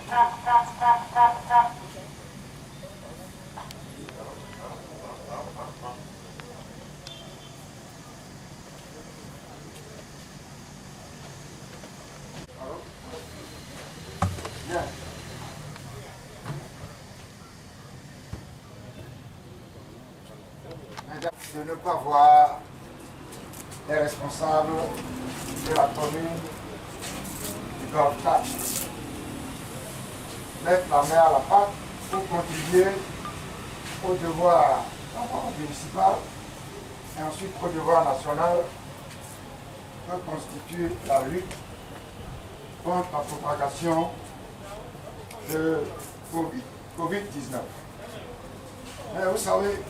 De ne pas voir les responsables de la commune du Golfe 4 mettre la main à la pâte pour contribuer au devoir municipal et ensuite au devoir national que constitue la lutte contre la propagation de Covid-19. Mais vous savez,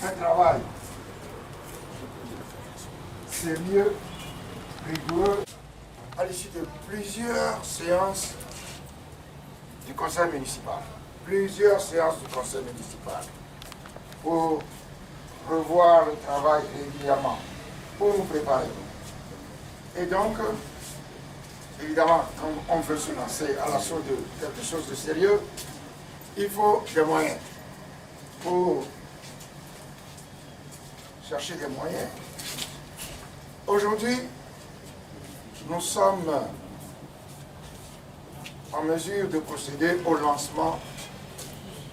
un travail sérieux, rigoureux, à l'issue de plusieurs séances du conseil municipal. Plusieurs séances du conseil municipal pour revoir le travail régulièrement, pour nous préparer. Et donc, évidemment, quand on veut se lancer à l'assaut de quelque chose de sérieux, il faut des moyens. Pour chercher des moyens. Aujourd'hui, nous sommes en mesure de procéder au lancement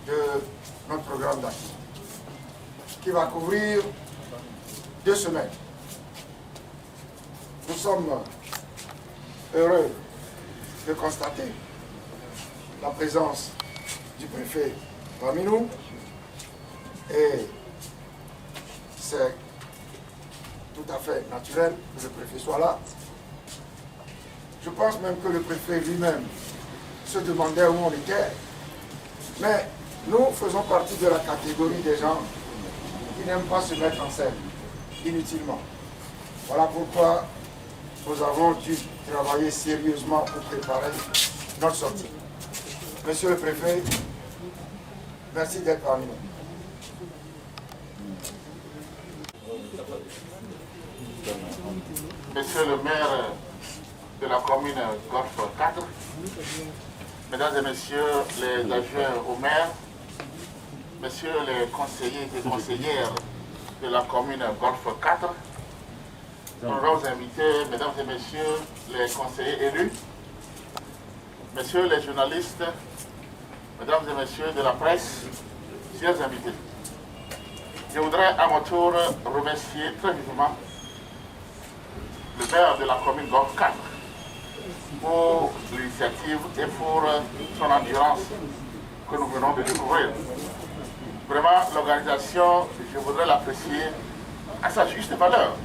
de notre programme d'action, qui va couvrir 2 semaines. Nous sommes heureux de constater la présence du préfet parmi nous et c'est tout à fait naturel que le préfet soit là. Je pense même que le préfet lui-même se demandait où on était. Mais nous faisons partie de la catégorie des gens qui n'aiment pas se mettre en scène inutilement. Voilà pourquoi nous avons dû travailler sérieusement pour préparer notre sortie. Monsieur le préfet, merci d'être parmi nous. Monsieur le maire de la commune Golfe 4, mesdames et messieurs les adjoints au maire, messieurs les conseillers et conseillères de la commune Golfe 4, honorables invités, mesdames et messieurs les conseillers élus, messieurs les journalistes, mesdames et messieurs de la presse, chers invités. Je voudrais à mon tour remercier très vivement le maire de la commune Golfe 4 pour l'initiative et pour son endurance que nous venons de découvrir. Vraiment, l'organisation, je voudrais l'apprécier à sa juste valeur.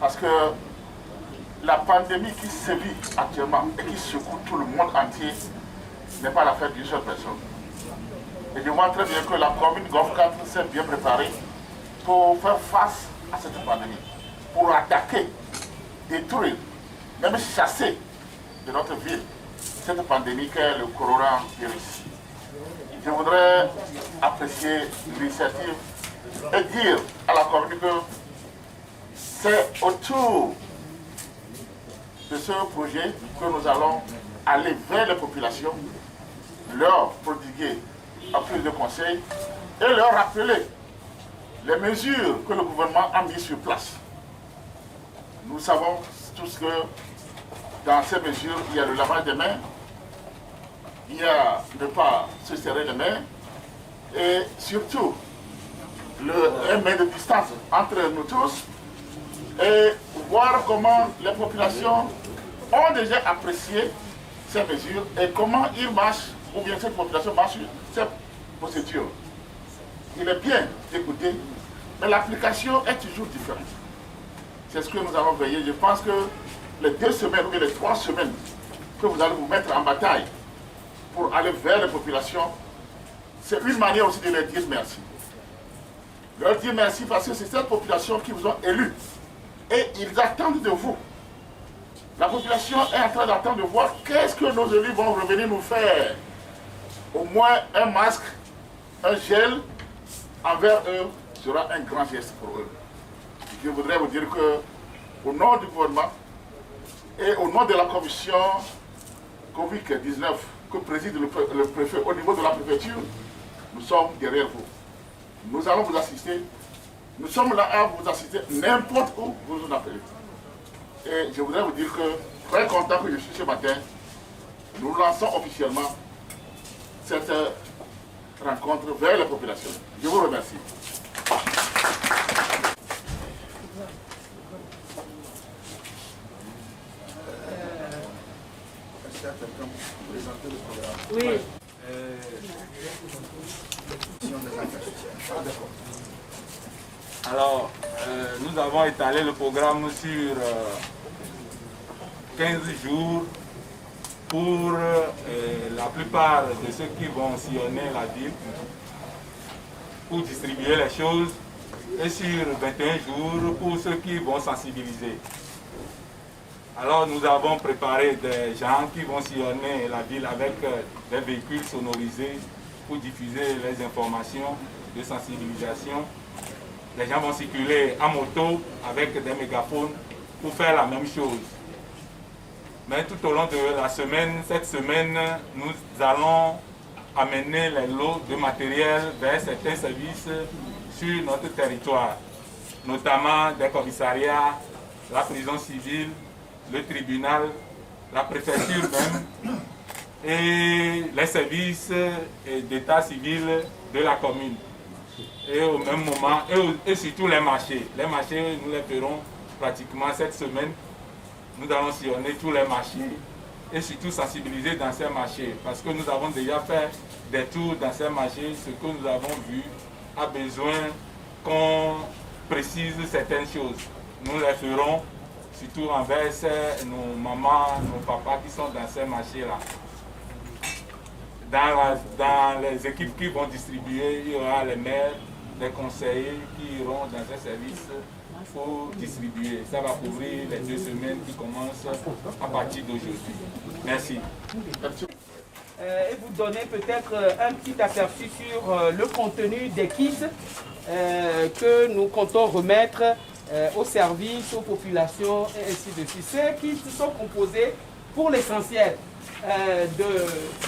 Parce que la pandémie qui sévit actuellement et qui secoue tout le monde entier n'est pas l'affaire d'une seule personne. Et je vois très bien que la commune Golfe 4 s'est bien préparée pour faire face à cette pandémie, pour attaquer, détruire, même chasser de notre ville cette pandémie qu'est le coronavirus. Je voudrais apprécier l'initiative et dire à la commune que c'est autour de ce projet que nous allons aller vers les populations, leur prodiguer un plus de conseils et leur rappeler les mesures que le gouvernement a mises sur place. Nous savons tous que dans ces mesures, il y a le lavage des mains, il y a ne pas se serrer les mains et surtout un mètre de distance entre nous tous et voir comment les populations ont déjà apprécié ces mesures et comment ils marchent, ou bien cette population marche sur ces procédures. Il est bien d'écouter, mais l'application est toujours différente. C'est ce que nous allons veiller. Je pense que les 2 semaines ou les 3 semaines que vous allez vous mettre en bataille pour aller vers les populations, c'est une manière aussi de leur dire merci. Leur dire merci parce que c'est cette population qui vous ont élu. Et ils attendent de vous. La population est en train d'attendre de voir qu'est-ce que nos élus vont revenir nous faire. Au moins un masque, un gel, envers eux sera un grand geste pour eux. Je voudrais vous dire que, au nom du gouvernement et au nom de la commission Covid-19 que préside le préfet au niveau de la préfecture, nous sommes derrière vous. Nous allons vous assister. Nous sommes là à vous assister n'importe où vous nous appelez. Et je voudrais vous dire que, très content que je suis ce matin, nous lançons officiellement cette rencontre vers les populations. Je vous remercie. Oui. Alors, nous avons étalé le programme sur 15 jours pour la plupart de ceux qui vont sillonner la ville pour distribuer les choses et sur 21 jours pour ceux qui vont sensibiliser. Alors nous avons préparé des gens qui vont sillonner la ville avec des véhicules sonorisés pour diffuser les informations de sensibilisation. Les gens vont circuler en moto avec des mégaphones pour faire la même chose. Mais tout au long de la semaine, cette semaine, nous allons amener les lots de matériel vers certains services sur notre territoire, notamment des commissariats, la prison civile, le tribunal, la préfecture même et les services d'état civil de la commune. Et au même moment, et surtout les marchés. Les marchés, nous les ferons pratiquement cette semaine. Nous allons sillonner tous les marchés et surtout sensibiliser dans ces marchés. Parce que nous avons déjà fait des tours dans ces marchés. Ce que nous avons vu a besoin qu'on précise certaines choses. Nous les ferons surtout envers nos mamans, nos papas qui sont dans ces marchés-là. Dans les équipes qui vont distribuer, il y aura les maires, les conseillers qui iront dans ces services pour distribuer. Ça va couvrir les 2 semaines qui commencent à partir d'aujourd'hui. Merci. Et vous donner peut-être un petit aperçu sur le contenu des kits que nous comptons remettre aux services, aux populations et ainsi de suite. Ces kits sont composés pour l'essentiel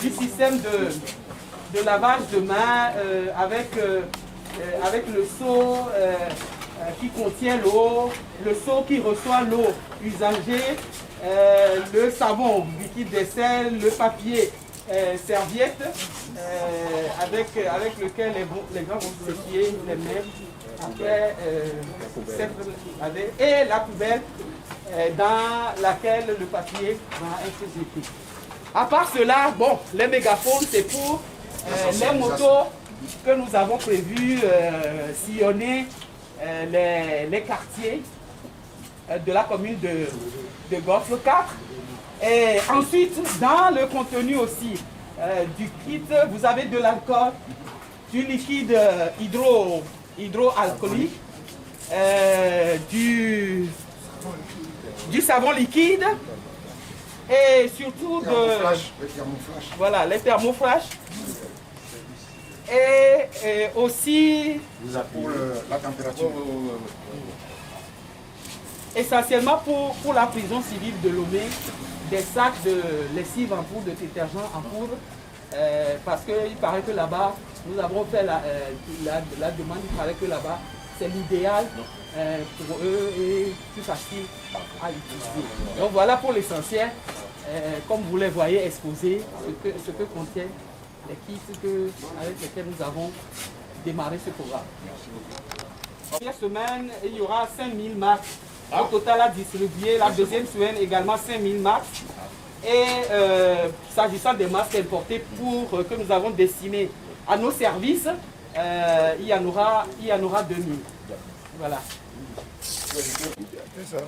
du système de lavage de main avec le seau qui contient l'eau, le seau qui reçoit l'eau usagée, le savon, liquide vaisselle, le papier serviette avec lequel les gens vont s'essuyer les mains après s'être lavé, et la poubelle dans laquelle le papier va être jeté. À part cela, bon, les mégaphones, c'est pour les motos que nous avons prévu sillonner les quartiers de la commune de Golfe 4. Et ensuite, dans le contenu aussi du kit, vous avez de l'alcool, du liquide hydroalcoolique, du savon liquide et surtout voilà, les thermoflash. Et aussi pour la température. Essentiellement pour la prison civile de Lomé, des sacs de lessive en poudre, de détergent en poudre, parce qu'il paraît que là-bas, nous avons fait la demande, il paraît que là-bas, c'est l'idéal pour eux et plus facile à utiliser. Donc voilà pour l'essentiel, comme vous les voyez exposés, ce que contiennent les kits avec lesquels nous avons démarré ce programme. La première semaine, il y aura 5000 masques au total à distribuer. La deuxième semaine, également 5000 masques. Et s'agissant des masques importés que nous avons destinés à nos services, il y en aura 2000. Voilà. C'est ça.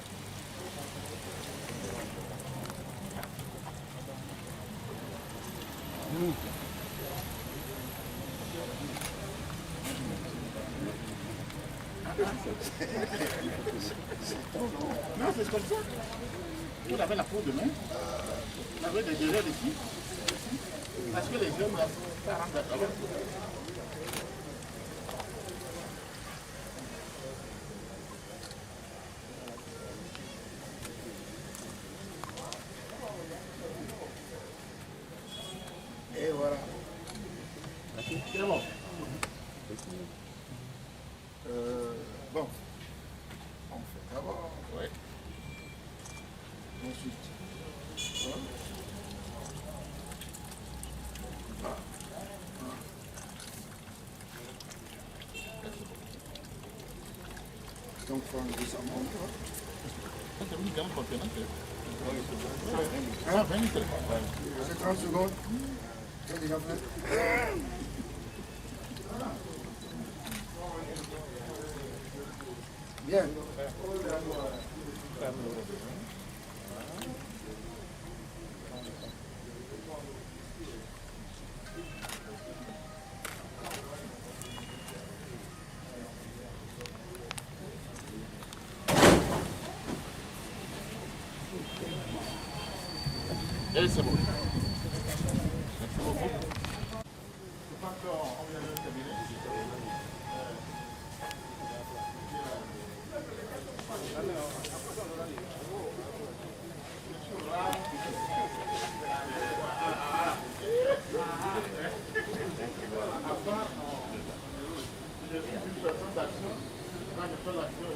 Non, c'est comme ça. Il avait la peau de main. Il avait des délais ici. Parce que les hommes là, ça rentre à l'autre. Donc, il faut enlever ça. C'est 30 secondes. C'est déjà fait. Bien. Et c'est bon. Merci beaucoup. Je pense qu'on vient de terminer. Je suis une personne d'action. Quand je fais l'action,